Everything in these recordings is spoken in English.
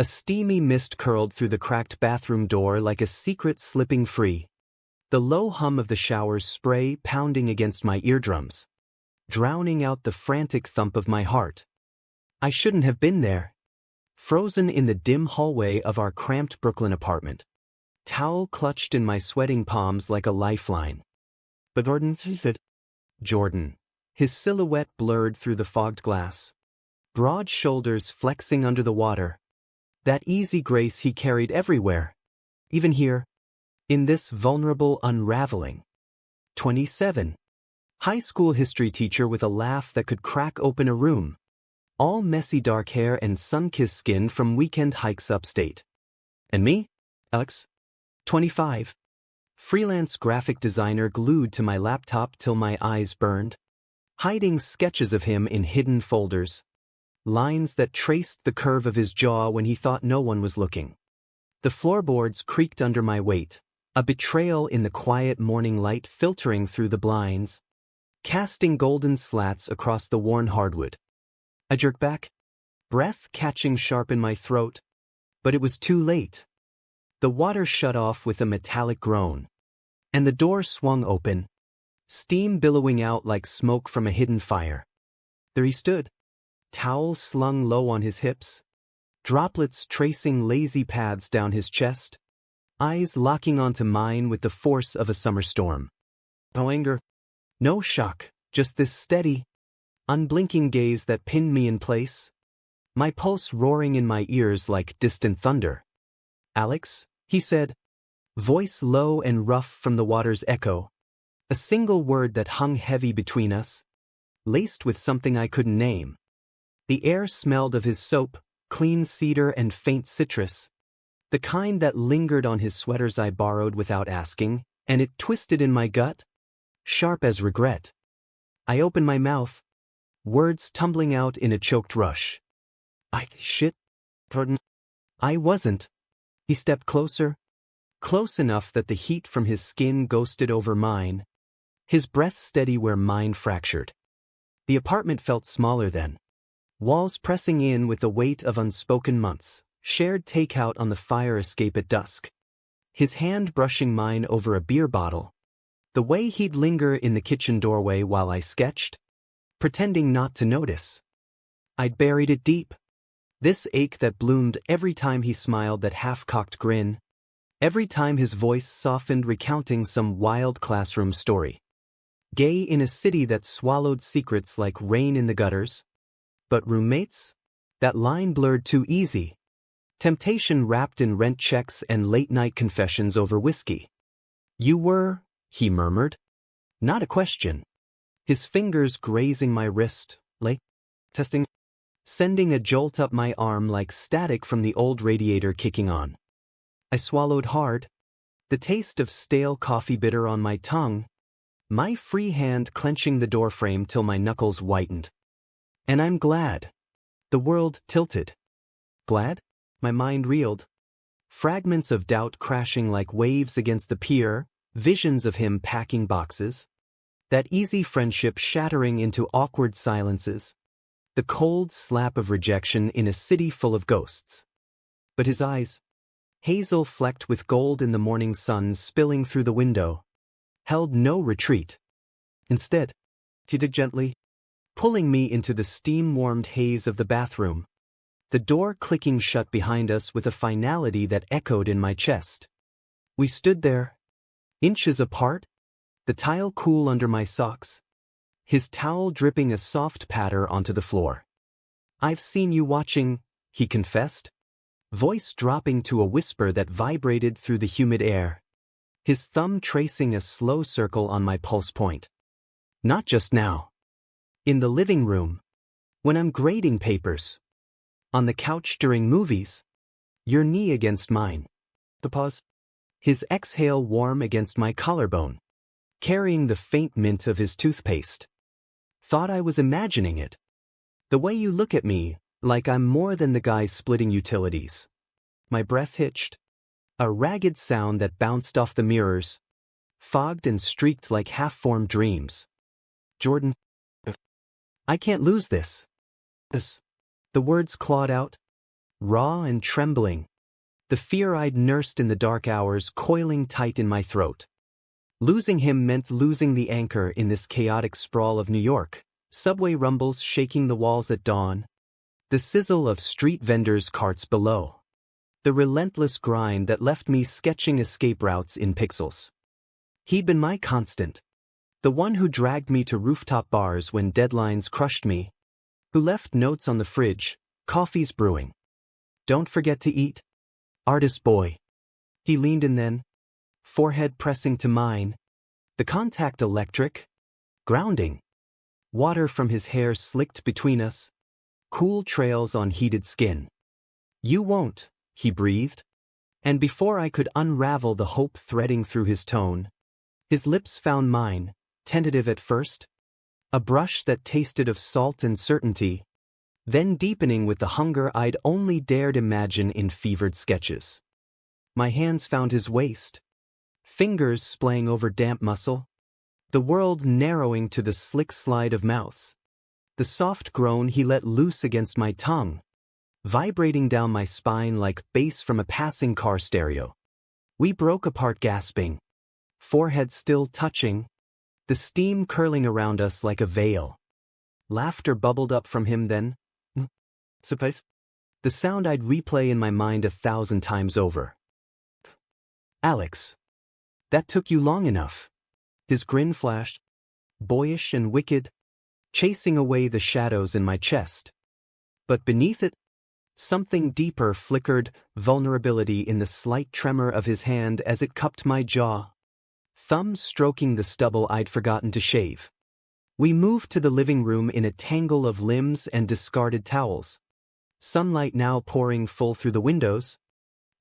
A steamy mist curled through the cracked bathroom door like a secret slipping free. The low hum of the shower's spray pounding against my eardrums, drowning out the frantic thump of my heart. I shouldn't have been there. Frozen in the dim hallway of our cramped Brooklyn apartment. Towel clutched in my sweating palms like a lifeline. But Jordan. His silhouette blurred through the fogged glass. Broad shoulders flexing under the water. That easy grace he carried everywhere. Even here. In this vulnerable unraveling. 27. High school history teacher with a laugh that could crack open a room. All messy dark hair and sun-kissed skin from weekend hikes upstate. And me? Alex? 25. Freelance graphic designer glued to my laptop till my eyes burned. Hiding sketches of him in hidden folders. Lines that traced the curve of his jaw when he thought no one was looking. The floorboards creaked under my weight, a betrayal in the quiet morning light filtering through the blinds, casting golden slats across the worn hardwood. I jerked back, breath catching sharp in my throat, but it was too late. The water shut off with a metallic groan, and the door swung open, steam billowing out like smoke from a hidden fire. There he stood, towel slung low on his hips, droplets tracing lazy paths down his chest, eyes locking onto mine with the force of a summer storm. No anger, no shock, just this steady, unblinking gaze that pinned me in place, my pulse roaring in my ears like distant thunder. Alex, he said, voice low and rough from the water's echo, a single word that hung heavy between us, laced with something I couldn't name. The air smelled of his soap, clean cedar and faint citrus, the kind that lingered on his sweaters I borrowed without asking, and it twisted in my gut, sharp as regret. I opened my mouth, words tumbling out in a choked rush. Pardon. I wasn't. He stepped closer, close enough that the heat from his skin ghosted over mine, his breath steady where mine fractured. The apartment felt smaller then, walls pressing in with the weight of unspoken months, shared takeout on the fire escape at dusk. His hand brushing mine over a beer bottle, the way he'd linger in the kitchen doorway while I sketched, pretending not to notice. I'd buried it deep. This ache that bloomed every time he smiled that half-cocked grin, every time his voice softened recounting some wild classroom story. Gay in a city that swallowed secrets like rain in the gutters. But roommates? That line blurred too easy. Temptation wrapped in rent checks and late-night confessions over whiskey. You were, he murmured. Not a question. His fingers grazing my wrist, testing, sending a jolt up my arm like static from the old radiator kicking on. I swallowed hard, the taste of stale coffee bitter on my tongue, my free hand clenching the doorframe till my knuckles whitened. And I'm glad. The world tilted. Glad? My mind reeled. Fragments of doubt crashing like waves against the pier, visions of him packing boxes. That easy friendship shattering into awkward silences. The cold slap of rejection in a city full of ghosts. But his eyes, hazel flecked with gold in the morning sun spilling through the window, held no retreat. Instead, he did gently, pulling me into the steam-warmed haze of the bathroom, the door clicking shut behind us with a finality that echoed in my chest. We stood there, inches apart, the tile cool under my socks, his towel dripping a soft patter onto the floor. I've seen you watching, he confessed, voice dropping to a whisper that vibrated through the humid air, his thumb tracing a slow circle on my pulse point. Not just now. In the living room, when I'm grading papers, on the couch during movies, your knee against mine. The pause. His exhale warm against my collarbone, carrying the faint mint of his toothpaste. Thought I was imagining it. The way you look at me, like I'm more than the guy splitting utilities. My breath hitched. A ragged sound that bounced off the mirrors, fogged and streaked like half-formed dreams. Jordan. I can't lose this. The words clawed out, raw and trembling, the fear I'd nursed in the dark hours coiling tight in my throat. Losing him meant losing the anchor in this chaotic sprawl of New York, subway rumbles shaking the walls at dawn, the sizzle of street vendors' carts below, the relentless grind that left me sketching escape routes in pixels. He'd been my constant, the one who dragged me to rooftop bars when deadlines crushed me, who left notes on the fridge, coffee's brewing. Don't forget to eat. Artist boy. He leaned in then, forehead pressing to mine, the contact electric, grounding. Water from his hair slicked between us, cool trails on heated skin. You won't, he breathed. And before I could unravel the hope threading through his tone, his lips found mine, tentative at first, a brush that tasted of salt and certainty, then deepening with the hunger I'd only dared imagine in fevered sketches. My hands found his waist, fingers splaying over damp muscle, the world narrowing to the slick slide of mouths, the soft groan he let loose against my tongue, vibrating down my spine like bass from a passing car stereo. We broke apart gasping, foreheads still touching, the steam curling around us like a veil. Laughter bubbled up from him then. The sound I'd replay in my mind 1,000 times over. Alex. That took you long enough. His grin flashed, boyish and wicked, chasing away the shadows in my chest. But beneath it, something deeper flickered, vulnerability in the slight tremor of his hand as it cupped my jaw, thumb stroking the stubble I'd forgotten to shave. We moved to the living room in a tangle of limbs and discarded towels. Sunlight now pouring full through the windows,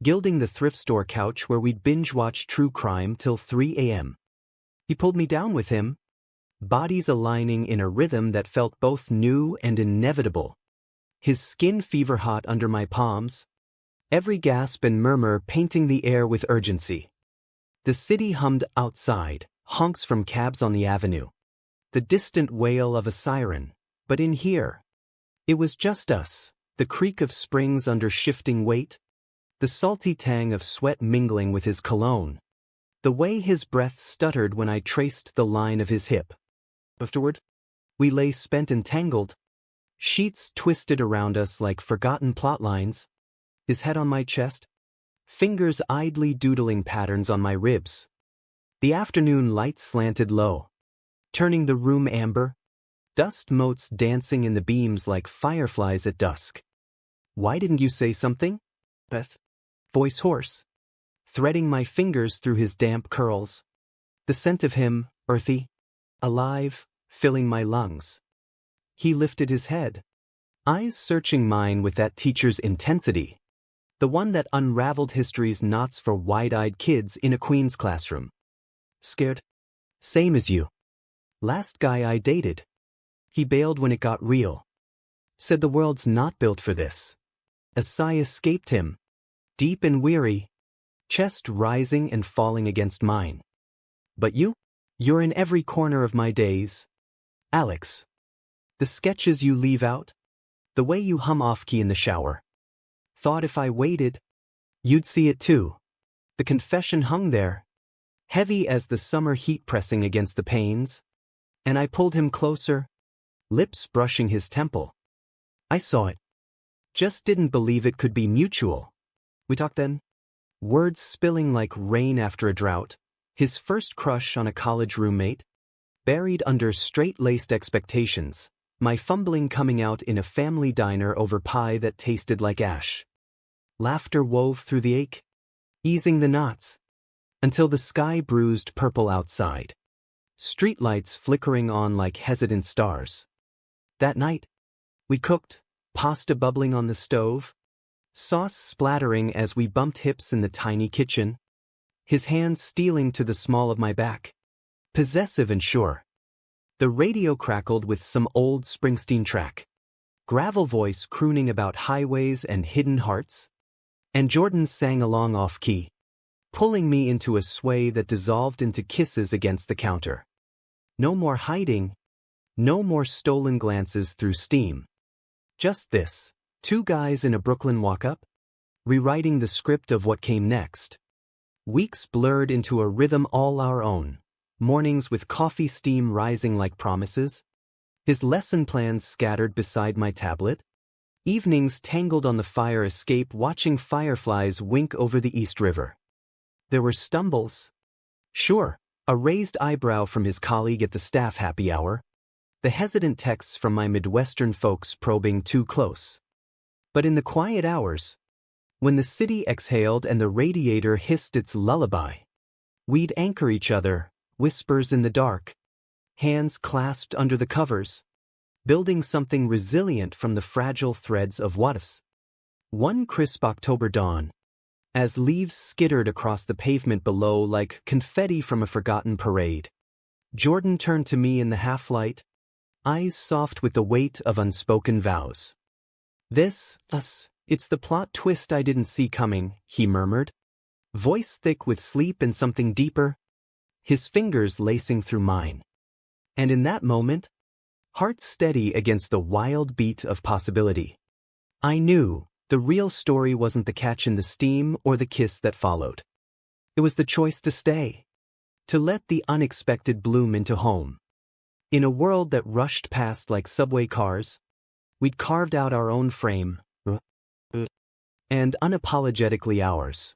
gilding the thrift store couch where we'd binge-watch true crime till 3 a.m. He pulled me down with him, bodies aligning in a rhythm that felt both new and inevitable. His skin fever-hot under my palms, every gasp and murmur painting the air with urgency. The city hummed outside, honks from cabs on the avenue, the distant wail of a siren, but in here, it was just us. The creak of springs under shifting weight, the salty tang of sweat mingling with his cologne, the way his breath stuttered when I traced the line of his hip. Afterward, we lay spent and tangled, sheets twisted around us like forgotten plot lines, his head on my chest, fingers idly doodling patterns on my ribs. The afternoon light slanted low, turning the room amber, dust motes dancing in the beams like fireflies at dusk. Why didn't you say something? Beth. Voice hoarse, threading my fingers through his damp curls. The scent of him, earthy, alive, filling my lungs. He lifted his head, eyes searching mine with that teacher's intensity, the one that unraveled history's knots for wide-eyed kids in a Queen's classroom. Scared? Same as you. Last guy I dated. He bailed when it got real. Said the world's not built for this. A sigh escaped him, deep and weary, chest rising and falling against mine. But you're in every corner of my days. Alex. The sketches you leave out, the way you hum off-key in the shower. Thought if I waited, you'd see it too. The confession hung there, heavy as the summer heat pressing against the panes, and I pulled him closer, lips brushing his temple. I saw it. Just didn't believe it could be mutual. We talked then, words spilling like rain after a drought, his first crush on a college roommate, buried under straight-laced expectations, my fumbling coming out in a family diner over pie that tasted like ash. Laughter wove through the ache, easing the knots, until the sky bruised purple outside, streetlights flickering on like hesitant stars. That night, we cooked, pasta bubbling on the stove, sauce splattering as we bumped hips in the tiny kitchen, his hands stealing to the small of my back, possessive and sure. The radio crackled with some old Springsteen track, gravel voice crooning about highways and hidden hearts, and Jordan sang along off-key, pulling me into a sway that dissolved into kisses against the counter. No more hiding, no more stolen glances through steam. Just this, Two guys in a Brooklyn walk-up, rewriting the script of what came next. Weeks blurred into a rhythm all our own, mornings with coffee steam rising like promises, his lesson plans scattered beside my tablet, evenings tangled on the fire escape watching fireflies wink over the East River. There were stumbles. Sure, a raised eyebrow from his colleague at the staff happy hour, the hesitant texts from my Midwestern folks probing too close. But in the quiet hours, when the city exhaled and the radiator hissed its lullaby, we'd anchor each other, whispers in the dark, hands clasped under the covers, building something resilient from the fragile threads of what-ifs. One crisp October dawn, as leaves skittered across the pavement below like confetti from a forgotten parade, Jordan turned to me in the half-light, eyes soft with the weight of unspoken vows. It's the plot twist I didn't see coming, he murmured, voice thick with sleep and something deeper, his fingers lacing through mine. And in that moment, heart steady against the wild beat of possibility, I knew the real story wasn't the catch in the steam or the kiss that followed. It was the choice to stay, to let the unexpected bloom into home. In a world that rushed past like subway cars, we'd carved out our own frame, and unapologetically ours.